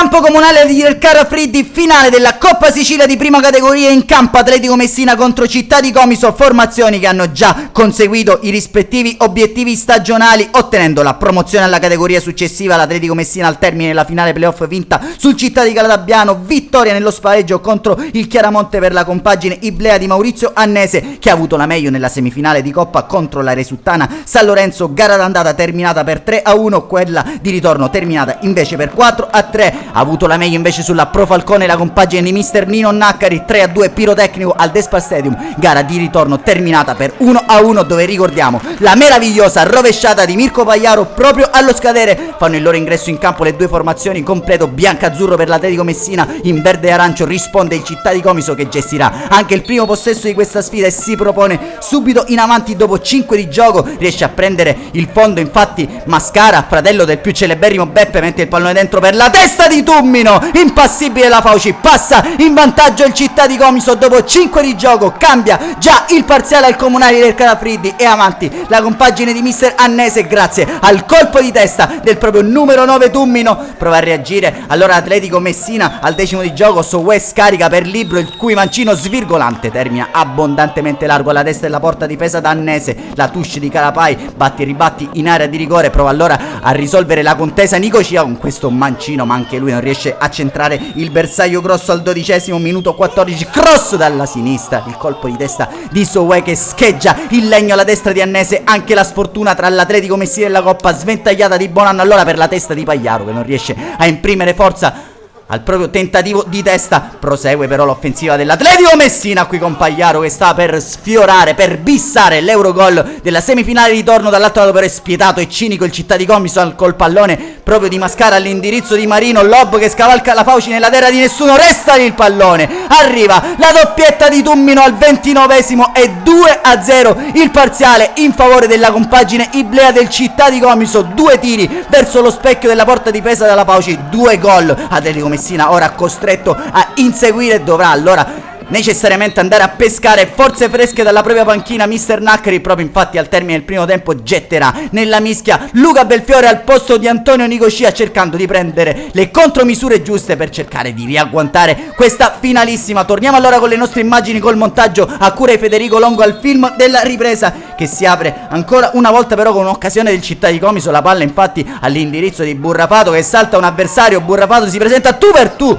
Campo comunale di Ercara Friddi, finale della Coppa Sicilia di prima categoria. In campo Atletico Messina contro Città di Comiso, formazioni che hanno già conseguito i rispettivi obiettivi stagionali, ottenendo la promozione alla categoria successiva. L'Atletico Messina al termine della finale playoff vinta sul Città di Calatabbiano, vittoria nello spareggio contro il Chiaramonte per la compagine Iblea di Maurizio Annese, che ha avuto la meglio nella semifinale di Coppa contro la Resuttana San Lorenzo, gara d'andata terminata per 3-1, quella di ritorno terminata invece per 4-3. Ha avuto la meglio invece sulla Pro Falcone la compagine di mister Nino Naccari, 3-2 pirotecnico al Despa Stadium, gara di ritorno terminata per 1-1, dove ricordiamo la meravigliosa rovesciata di Mirko Pagliaro proprio allo scadere. Fanno il loro ingresso in campo le due formazioni, completo biancazzurro per l'Atletico Messina, in verde e arancio risponde il Città di Comiso, che gestirà anche il primo possesso di questa sfida e si propone subito in avanti dopo 5 di gioco, riesce a prendere il fondo infatti Mascara, fratello del più celeberrimo Beppe, mette il pallone dentro per la testa di Tummino, impassibile la Fauci, passa in vantaggio il Città di Comiso dopo 5 di gioco, cambia già il parziale al comunale del Calafriddi e avanti la compagine di mister Annese grazie al colpo di testa del proprio numero 9 Tummino. Prova a reagire allora Atletico Messina al 10° di gioco, Sowes scarica per Libro, il cui mancino svirgolante termina abbondantemente largo alla testa della porta difesa da Annese. La touche di Calapai, batti e ribatti in area di rigore, prova allora a risolvere la contesa Nico Cia con questo mancino, ma anche lui non riesce a centrare il bersaglio grosso al 12° minuto 14, cross dalla sinistra, il colpo di testa di Sowe che scheggia il legno alla destra di Annese. Anche la sfortuna tra l'Atletico Messina e la Coppa, sventagliata di Bonanno allora per la testa di Pagliaro, che non riesce a imprimere forza al proprio tentativo di testa. Prosegue però l'offensiva dell'Atletico Messina qui con Pagliaro che sta per sfiorare, per bissare l'Eurogol della semifinale di ritorno. Dall'altro lato però è spietato e cinico il Città di Comiso col pallone proprio di Mascara all'indirizzo di Marino, lob che scavalca la Fauci nella terra di nessuno, resta lì il pallone, arriva la doppietta di Tummino al 29° e 2-0 il parziale in favore della compagine Iblea del Città di Comiso. 2 tiri verso lo specchio della porta difesa dalla Fauci, 2 gol. Atletico Messina ora costretto a inseguire, dovrà allora necessariamente andare a pescare forze fresche dalla propria panchina mister Naccari. Proprio infatti al termine del primo tempo getterà nella mischia Luca Belfiore al posto di Antonio Nicocia, cercando di prendere le contromisure giuste per cercare di riagguantare questa finalissima. Torniamo allora con le nostre immagini col montaggio a cura di Federico Longo al film della ripresa, che si apre ancora una volta però con un'occasione del Città di Comiso. La palla infatti all'indirizzo di Burrapato che salta un avversario, Burrapato si presenta tu per tu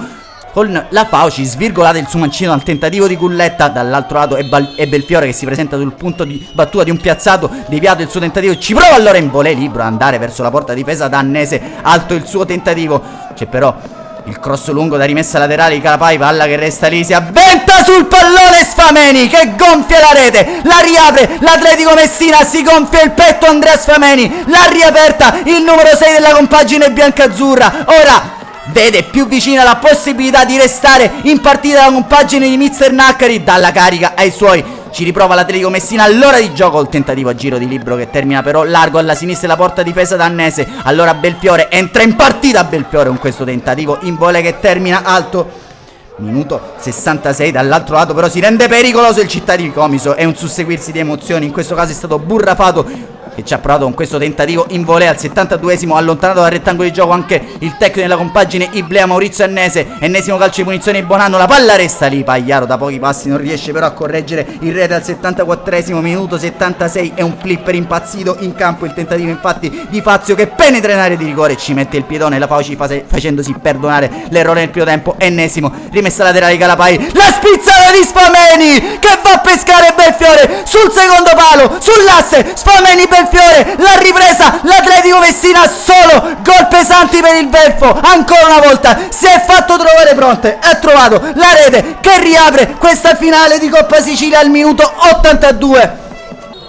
con la Fauci, svirgolata il suo mancino al tentativo di Culletta. Dall'altro lato è Belfiore che si presenta sul punto di battuta di un piazzato, deviato il suo tentativo, ci prova allora in volée libero ad andare verso la porta difesa da Annese, alto il suo tentativo, c'è però il cross lungo da rimessa laterale di Calapai, palla che resta lì, si avventa sul pallone Sfameni che gonfia la rete, la riapre l'Atletico Messina, si gonfia il petto Andrea Sfameni, l'ha riaperta il numero 6 della compagine biancazzurra. Ora vede più vicina la possibilità di restare in partita la compagine di mister Naccari, dalla carica ai suoi, ci riprova l'Atletico Messina all'ora di gioco, il tentativo a giro di Libro che termina però largo alla sinistra la porta difesa da Annese. Allora Belfiore entra in partita, Belfiore con questo tentativo in volée che termina alto. Minuto 66, dall'altro lato però si rende pericoloso il Città di Comiso, è un susseguirsi di emozioni, in questo caso è stato Burrapato che ci ha provato con questo tentativo in volée. Al 72esimo allontanato dal rettangolo di gioco anche il tecnico della compagine Iblea Maurizio Annese, ennesimo calcio di punizione di Bonanno, la palla resta lì, Pagliaro da pochi passi non riesce però a correggere il rete. Al 74esimo, minuto 76, è un flipper impazzito in campo, il tentativo infatti di Fazio che penetra in area di rigore e ci mette il piedone la Fauci facendosi perdonare l'errore nel primo tempo. Ennesimo, rimessa laterale di Calapai, la spizzata di Sfameni che va a pescare Belfiore sul secondo palo, sull'asse, Sfameni Belfiore, la ripresa, l'Atletico Messina solo, gol pesanti per il Belfo, ancora una volta si è fatto trovare pronte, ha trovato la rete che riapre questa finale di Coppa Sicilia al minuto 82.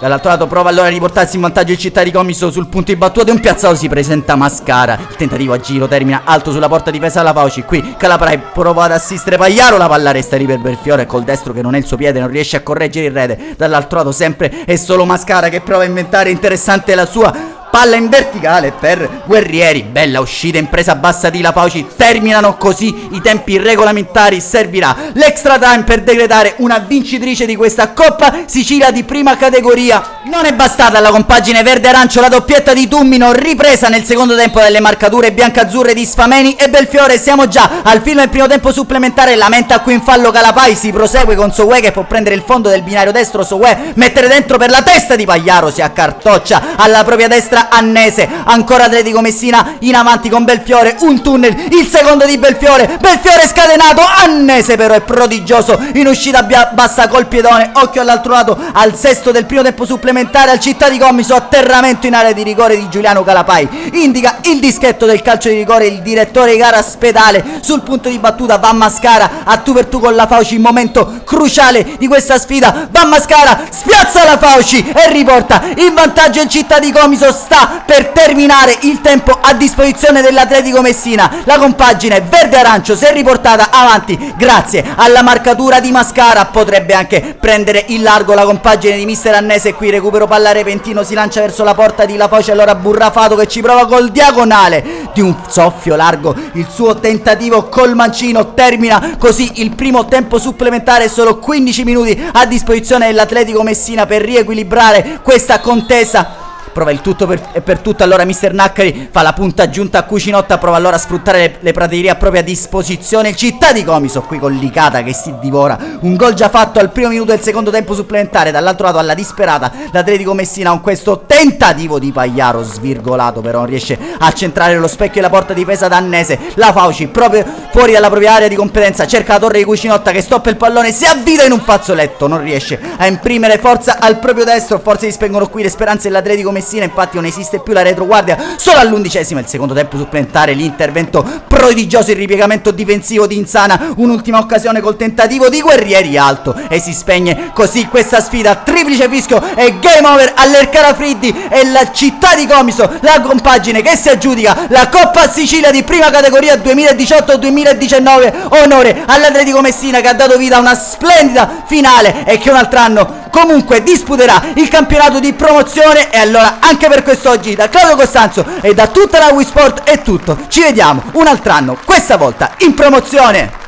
Dall'altro lato prova allora a riportarsi in vantaggio il Città di Comiso sul punto di battuta di un piazzato, si presenta Mascara, il tentativo a giro termina alto sulla porta difesa dalla Fauci, qui Calaprai prova ad assistere Pagliaro, la palla resta lì per Belfiore col destro che non è il suo piede, non riesce a correggere il rete. Dall'altro lato sempre è solo Mascara che prova a inventare interessante la sua palla in verticale per Guerrieri, bella uscita in presa bassa di La Fauci, terminano così i tempi regolamentari, servirà l'extra time per decretare una vincitrice di questa Coppa Sicilia di prima categoria. Non è bastata alla compagine verde-arancio la doppietta di Tummino, ripresa nel secondo tempo dalle marcature biancazzurre di Sfameni e Belfiore. Siamo già al fine del primo tempo supplementare, lamenta qui in fallo Calapai, si prosegue con Soué che può prendere il fondo del binario destro, Soué mettere dentro per la testa di Pagliaro, si accartoccia alla propria destra Annese, ancora Atletico Messina in avanti con Belfiore, un tunnel, il secondo di Belfiore scatenato, Annese però è prodigioso in uscita bassa col piedone, occhio all'altro lato al sesto del primo tempo supplementare, al Città di Comiso, atterramento in area di rigore di Giuliano Calapai, indica il dischetto del calcio di rigore il direttore di gara Spedale, sul punto di battuta va Mascara a tu per tu con La Fauci, momento cruciale di questa sfida, va Mascara, spiazza La Fauci e riporta in vantaggio il Città di Comiso, sta per terminare il tempo a disposizione dell'Atletico Messina, la compagine verde-arancio si è riportata avanti grazie alla marcatura di Mascara, potrebbe anche prendere il largo la compagine di mister Annese, qui recupero palla repentino, si lancia verso la porta di La Fauci, allora Burrafato che ci prova col diagonale di un soffio largo, il suo tentativo col mancino, termina così il primo tempo supplementare, solo 15 minuti a disposizione dell'Atletico Messina per riequilibrare questa contesa. Prova il tutto per tutto, allora mister Naccari fa la punta aggiunta a Cucinotta, prova allora a sfruttare le praterie a propria disposizione, il Città di Comiso qui con Licata che si divora un gol già fatto al primo minuto del secondo tempo supplementare, dall'altro lato alla disperata l'Atletico Messina con questo tentativo di Pagliaro svirgolato, però non riesce a centrare lo specchio e la porta difesa da Annese, La Fauci proprio fuori dalla propria area di competenza cerca la torre di Cucinotta che stoppa il pallone, si avvita in un fazzoletto, non riesce a imprimere forza al proprio destro, forse gli spengono qui le speranze dell'Atletico Messina, infatti non esiste più la retroguardia, solo all'11esimo il secondo tempo supplementare, l'intervento prodigioso, il ripiegamento difensivo di Insana, un'ultima occasione col tentativo di Guerrieri alto e si spegne così questa sfida, triplice fischio e game over all'Ercara Friddi e la Città di Comiso, la compagine che si aggiudica la Coppa Sicilia di prima categoria 2018-2019, onore all'Atletico Messina che ha dato vita a una splendida finale e che un altro anno comunque disputerà il campionato di promozione. E allora anche per quest'oggi da Claudio Costanzo e da tutta la Wii Sport è tutto, ci vediamo un altro anno, questa volta in promozione.